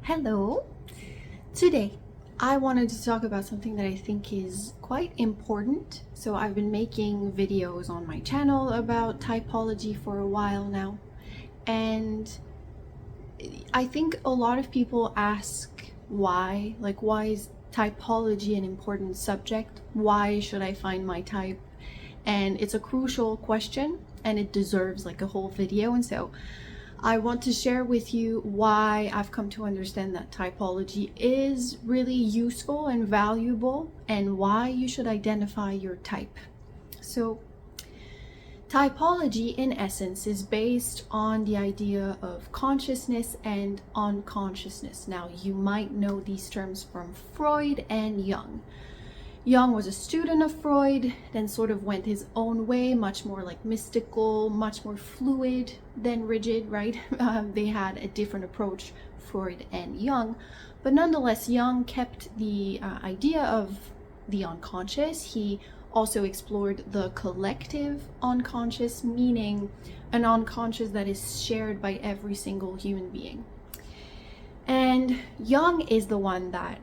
Hello. Today, I wanted to talk about something that I think is quite important. So I've been making videos on my channel about typology for a while now. And I think a lot of people ask why is typology an important subject? Why should I find my type? And it's a crucial question and it deserves like a whole video. And so I want to share with you why I've come to understand that typology is really useful and valuable and why you should identify your type. So typology in essence is based on the idea of consciousness and unconsciousness. Now you might know these terms from Freud and Jung. Jung was a student of Freud, then sort of went his own way, much more like mystical, much more fluid than rigid, right? They had a different approach, Freud and Jung. But nonetheless, Jung kept the idea of the unconscious. He also explored the collective unconscious, meaning an unconscious that is shared by every single human being. And Jung is the one that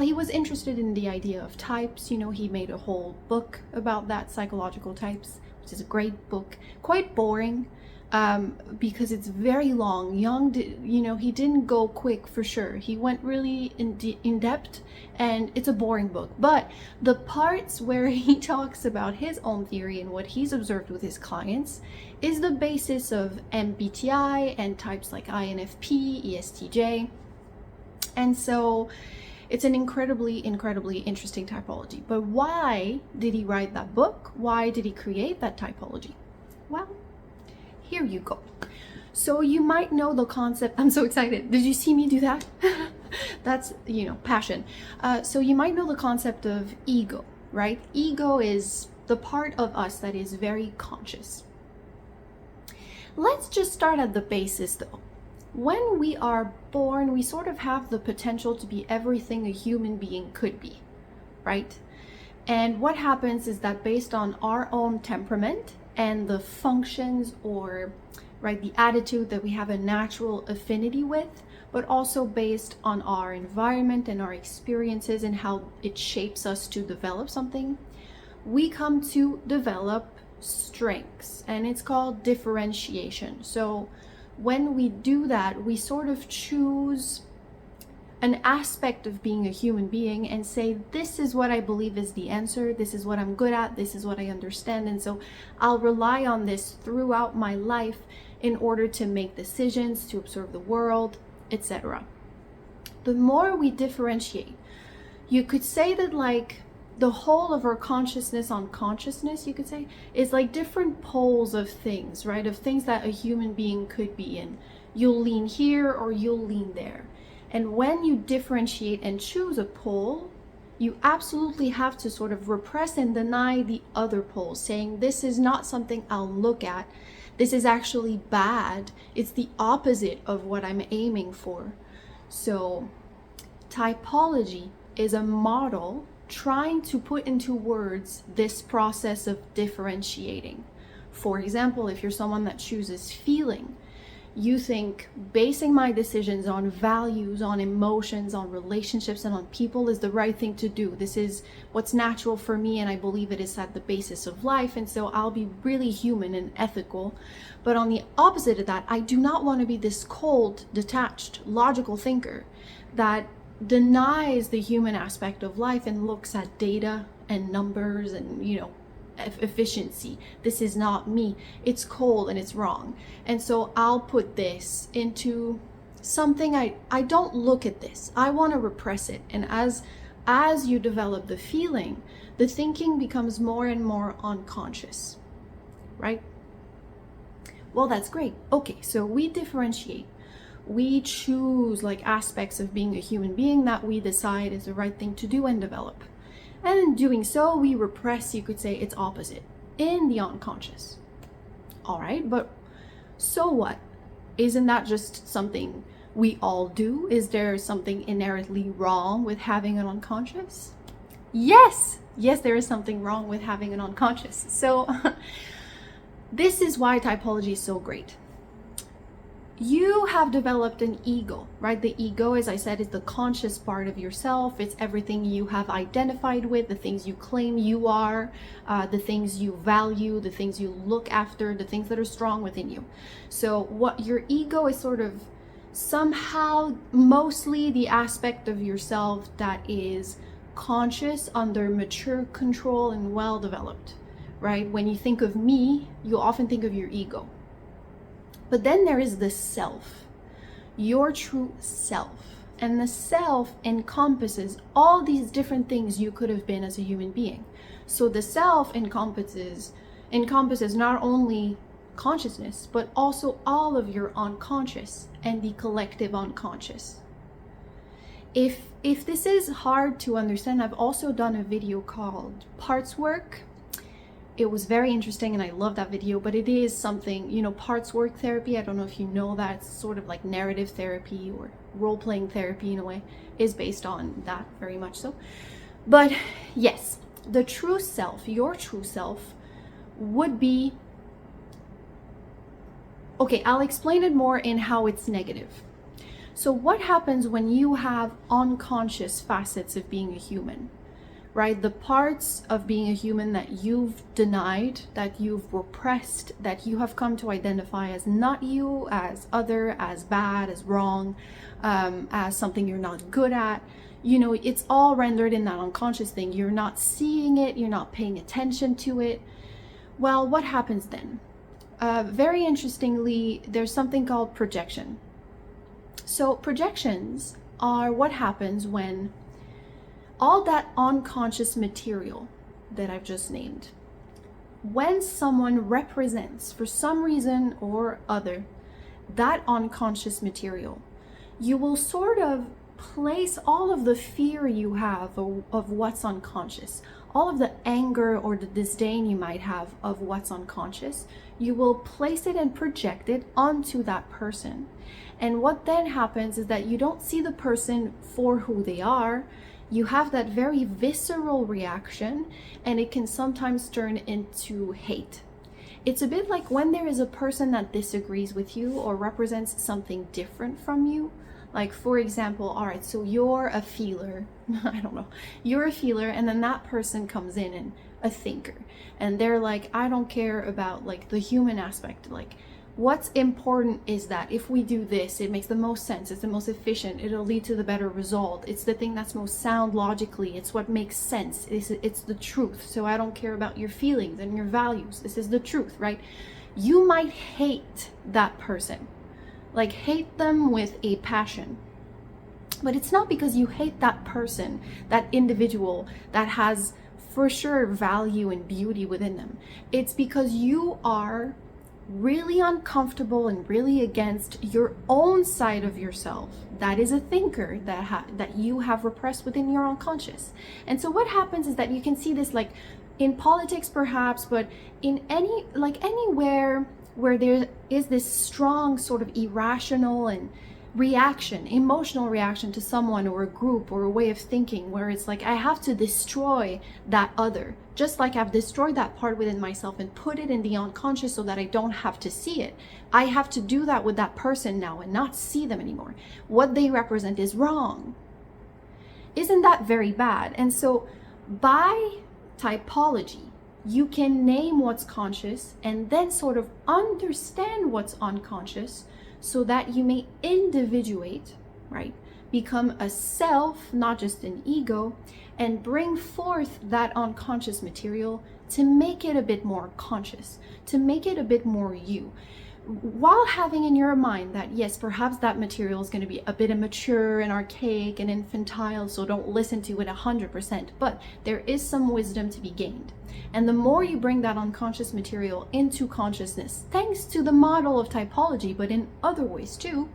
he was interested in the idea of types. He made a whole book about that, Psychological Types, which is a great book, quite boring because it's very long. Jung, he didn't go quick for sure. He went really in depth and it's a boring book. But the parts where he talks about his own theory and what he's observed with his clients is the basis of MBTI and types like INFP, ESTJ. And so it's an incredibly interesting typology. But why did he write that book? Why did he create that typology? Well, here you go. So you might know the concept. I'm so excited. Did you see me do that? That's, passion. So you might know the concept of ego, right? Ego is the part of us that is very conscious. Let's just start at the basis though. When we are born, we sort of have the potential to be everything a human being could be, right? And what happens is that based on our own temperament and the functions or, right, the attitude that we have a natural affinity with, but also based on our environment and our experiences and how it shapes us to develop something, we come to develop strengths, and it's called differentiation. So when we do that, we sort of choose an aspect of being a human being and say, this is what I believe is the answer, this is what I'm good at, this is what I understand, and so I'll rely on this throughout my life in order to make decisions, to observe the world, etc. The more we differentiate, you could say that like the whole of our consciousness, unconsciousness, you could say, is like different poles of things, right? Of things that a human being could be in. You'll lean here or you'll lean there. And when you differentiate and choose a pole, you absolutely have to sort of repress and deny the other pole, saying this is not something I'll look at. This is actually bad. It's the opposite of what I'm aiming for. So typology is a model trying to put into words this process of differentiating. For example, if you're someone that chooses feeling, you think basing my decisions on values, on emotions, on relationships, and on people is the right thing to do. This is what's natural for me, and I believe it is at the basis of life, and so I'll be really human and ethical. But on the opposite of that, I do not want to be this cold, detached, logical thinker that denies the human aspect of life and looks at data and numbers and efficiency. This is not me. It's cold and it's wrong. And so I'll put this into something I don't look at this. I want to repress it. And as you develop the feeling, the thinking becomes more and more unconscious, right? Well, that's great. Okay, so we differentiate. We choose like aspects of being a human being that we decide is the right thing to do and develop. And in doing so, we repress, you could say, its opposite in the unconscious. All right, but so what? Isn't that just something we all do? Is there something inherently wrong with having an unconscious? Yes, there is something wrong with having an unconscious. So this is why typology is so great. you have developed an ego, right? The ego, as I said, is the conscious part of yourself. It's everything you have identified with, the things you claim you are, the things you value, the things you look after, the things that are strong within you. So what your ego is sort of somehow mostly the aspect of yourself that is conscious, under mature control, and well developed, right? When you think of me, you often think of your ego. But then there is the self, your true self. And the self encompasses all these different things you could have been as a human being. So the self encompasses not only consciousness, but also all of your unconscious and the collective unconscious. If this is hard to understand, I've also done a video called Parts Work. It was very interesting and I love that video, but it is something, you know, parts work therapy. I don't know if you know that. It's sort of like narrative therapy or role-playing therapy in a way, is based on that, very much so. But yes, the true self, your true self, would be, okay, I'll explain it more in how it's negative. So what happens when you have unconscious facets of being a human? Right? The parts of being a human that you've denied, that you've repressed, that you have come to identify as not you, as other, as bad, as wrong, as something you're not good at, you know, it's all rendered in that unconscious thing. You're not seeing it, you're not paying attention to it. Well, what happens then? Very interestingly, there's something called projection. So projections are what happens when all that unconscious material that I've just named, when someone represents, for some reason or other, that unconscious material, you will sort of place all of the fear you have of what's unconscious, all of the anger or the disdain you might have of what's unconscious, you will place it and project it onto that person. And what then happens is that you don't see the person for who they are. You have that very visceral reaction, and it can sometimes turn into hate. It's a bit like when there is a person that disagrees with you or represents something different from you. Like, for example, all right, so you're a feeler, I don't know, you're a feeler, and then that person comes in and a thinker, and they're like, I don't care about like the human aspect, like what's important is that if we do this, it makes the most sense, it's the most efficient, it'll lead to the better result, it's the thing that's most sound logically, it's what makes sense, it's the truth, so I don't care about your feelings and your values, this is the truth, right? You might hate that person, like hate them with a passion, but it's not because you hate that person, that individual that has for sure value and beauty within them. It's because you are really uncomfortable and really against your own side of yourself that is a thinker, that you have repressed within your unconscious. And so what happens is that you can see this like in politics perhaps, but in anywhere where there is this strong sort of irrational and emotional reaction to someone or a group or a way of thinking, where it's like I have to destroy that other, just like I've destroyed that part within myself and put it in the unconscious so that I don't have to see it. I have to do that with that person now and not see them anymore. What they represent is wrong. Isn't that very bad? And so by typology, you can name what's conscious and then sort of understand what's unconscious, so that you may individuate, right? Become a self, not just an ego, and bring forth that unconscious material to make it a bit more conscious, to make it a bit more you, while having in your mind that yes, perhaps that material is going to be a bit immature and archaic and infantile, so don't listen to it 100%, but there is some wisdom to be gained. And the more you bring that unconscious material into consciousness, thanks to the model of typology, but in other ways too,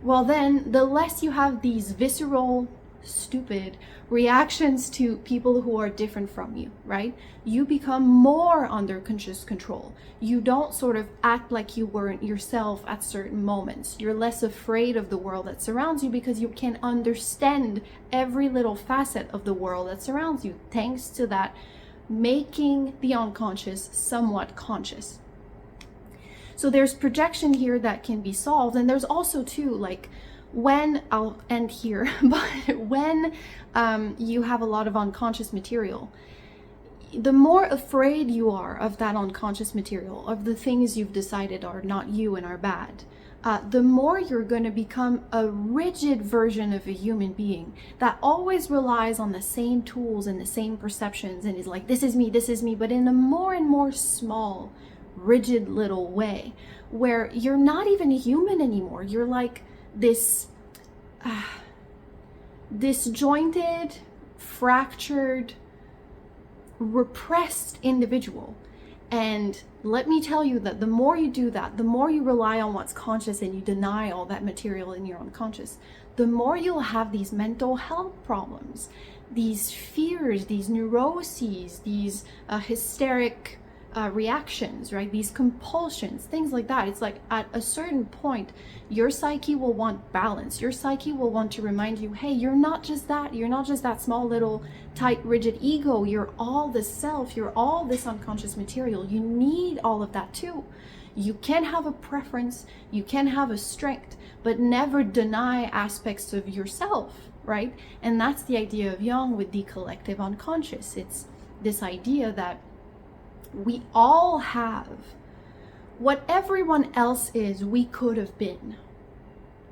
well then, the less you have these visceral, stupid reactions to people who are different from you, right? You become more under conscious control. You don't sort of act like you weren't yourself at certain moments. You're less afraid of the world that surrounds you because you can understand every little facet of the world that surrounds you, thanks to that making the unconscious somewhat conscious. So there's projection here that can be solved. And there's also too, like, when, I'll end here, but when you have a lot of unconscious material, the more afraid you are of that unconscious material, of the things you've decided are not you and are bad, the more you're going to become a rigid version of a human being that always relies on the same tools and the same perceptions and is like, this is me, but in a more and more small, rigid little way, where you're not even a human anymore. You're like this disjointed, fractured, repressed individual. And let me tell you that the more you do that, the more you rely on what's conscious and you deny all that material in your unconscious, the more you'll have these mental health problems, these fears, these neuroses, these hysteric reactions, right? These compulsions, things like that. It's like at a certain point, your psyche will want balance. Your psyche will want to remind you, hey, you're not just that. You're not just that small little tight, rigid ego. You're all the self. You're all this unconscious material. You need all of that too. You can have a preference. You can have a strength, but never deny aspects of yourself, right? And that's the idea of Jung with the collective unconscious. It's this idea that we all have what everyone else is, we could have been.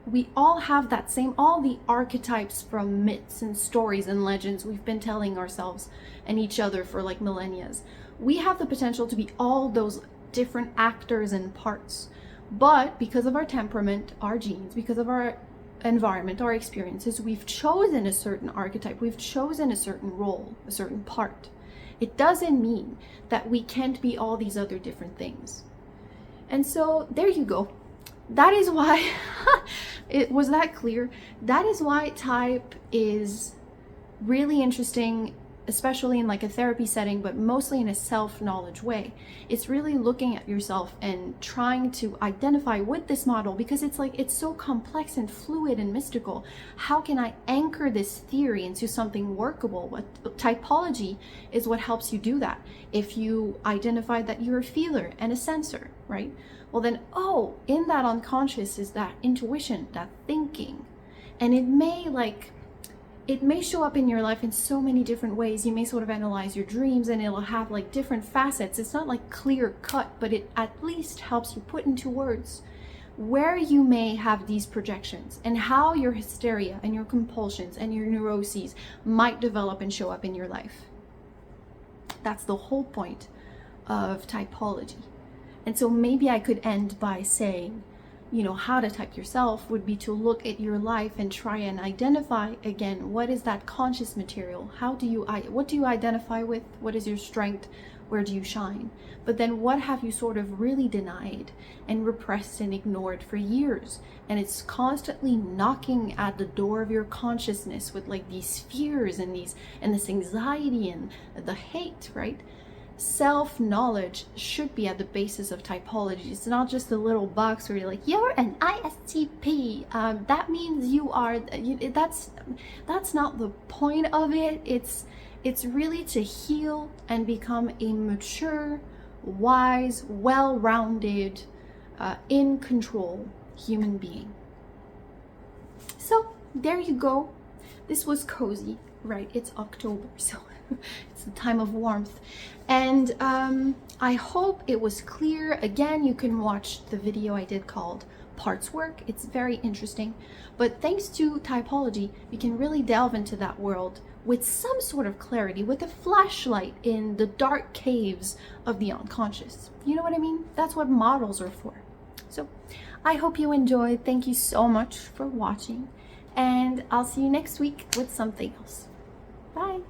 We all have that same, all the archetypes from myths and stories and legends we've been telling ourselves and each other for like millennia. We have the potential to be all those different actors and parts. But because of our temperament, our genes, because of our environment, our experiences, we've chosen a certain archetype, we've chosen a certain role, a certain part. It doesn't mean that we can't be all these other different things. And so there you go. That is why, was that clear? That is why type is really interesting, especially in like a therapy setting, but mostly in a self-knowledge way. It's really looking at yourself and trying to identify with this model, because it's like, it's so complex and fluid and mystical. How can I anchor this theory into something workable? What typology is what helps you do that. If you identify that you're a feeler and a sensor, right? Well then, oh, in that unconscious is that intuition, that thinking. And it may show up in your life in so many different ways. You may sort of analyze your dreams and it'll have like different facets. It's not like clear cut, but it at least helps you put into words where you may have these projections and how your hysteria and your compulsions and your neuroses might develop and show up in your life. That's the whole point of typology. And so maybe I could end by saying, you know, how to type yourself would be to look at your life and try and identify again, what is that conscious material? What do you identify with? What is your strength? Where do you shine? But then what have you sort of really denied and repressed and ignored for years? And it's constantly knocking at the door of your consciousness with like these fears and this anxiety and the hate, right? Self-knowledge should be at the basis of typology. It's not just a little box where you're like, you're an ISTP. That means you are, that's not the point of it. It's really to heal and become a mature, wise, well-rounded, in control human being. So there you go. This was cozy, right? It's October, so it's a time of warmth. And I hope it was clear. Again, you can watch the video I did called Parts Work. It's very interesting. But thanks to typology, you can really delve into that world with some sort of clarity, with a flashlight in the dark caves of the unconscious. You know what I mean? That's what models are for. So I hope you enjoyed. Thank you so much for watching. And I'll see you next week with something else. Bye.